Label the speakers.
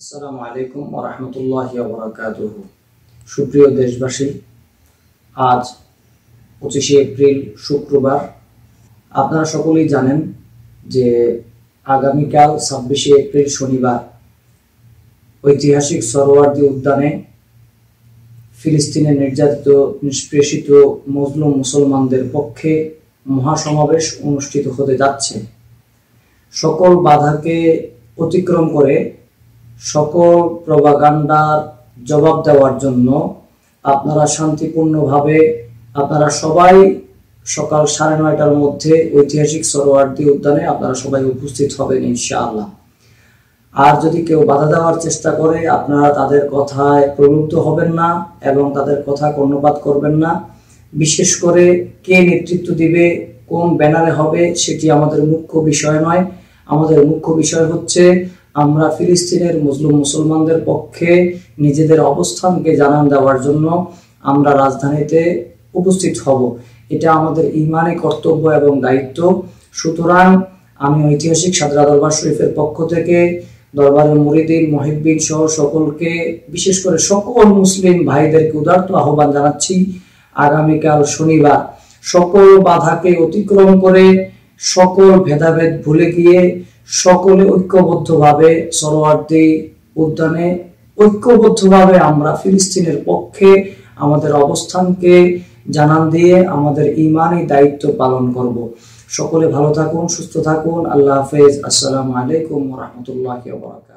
Speaker 1: আসসালামু আলাইকুম ওয়া রাহমাতুল্লাহি ওয়া বারাকাতুহু। সুপ্রিয় দেশবাসী, আজ 25শে এপ্রিল শুক্রবার। আপনারা সকলেই জানেন যে আগামীকাল 26শে এপ্রিল শনিবার ঐতিহাসিক সোহরাওয়ার্দী উদ্যানে ফিলিস্তিনের নির্যাতিত নিষ্পেষিত মজলুম মুসলমানদের পক্ষে মহাসমাবেশ অনুষ্ঠিত হতে যাচ্ছে। সকল বাধাকে অতিক্রম করে সকল প্রপাগান্ডার জবাব দেওয়ার জন্য আপনারা শান্তিপূর্ণভাবে আপনারা সবাই সকাল 9:30টার মধ্যে ঐতিহাসিক সোহরাওয়ার্দী উদ্যানে আপনারা সবাই উপস্থিত হবেন ইনশাআল্লাহ। আর যদি কেউ বাধা দেওয়ার চেষ্টা করে আপনারা তাদের কথায় প্রলুব্ধ হবেন না এবং তাদের কথা কর্ণপাত করবেন না। বিশেষ করে কে নেতৃত্ব দিবে, কোন ব্যানারে হবে, সেটি আমাদের মুখ্য বিষয় নয়। আমাদের মুখ্য বিষয় হচ্ছে আমরা ফিলিস্তিনের মুসলিম মুসলমানদের পক্ষে নিজেদের অবস্থানকে জানান দেওয়ার জন্য আমরা রাজধানীতে উপস্থিত হব। এটা আমাদের ইমানি কর্তব্য এবং দায়িত্ব। সুতরাং আমি ঐতিহাসিক সাদরা দরবার শরীফের পক্ষ থেকে দরবারের মুরিদিন মুহিব্বিন সহ সকলকে, বিশেষ করে সকল মুসলিম ভাইদেরকে উদারত আহ্বান জানাচ্ছি, আগামীকাল শনিবার সকল বাধাকে অতিক্রম করে সকল ভেদাভেদ ভুলে গিয়ে সকলে ঐক্যবদ্ধভাবে সোহরাওয়ার্দী উদ্যানে ঐক্যবদ্ধভাবে আমরা ফিলিস্তিনের পক্ষে আমাদের অবস্থানকে জানান দিয়ে আমাদের ইমানি দায়িত্ব পালন করব। সকলে ভালো থাকুন, সুস্থ থাকুন। আল্লাহ হাফেজ। আসসালামু আলাইকুম ওয়া রাহমাতুল্লাহি ওয়া বারাকাতুহু।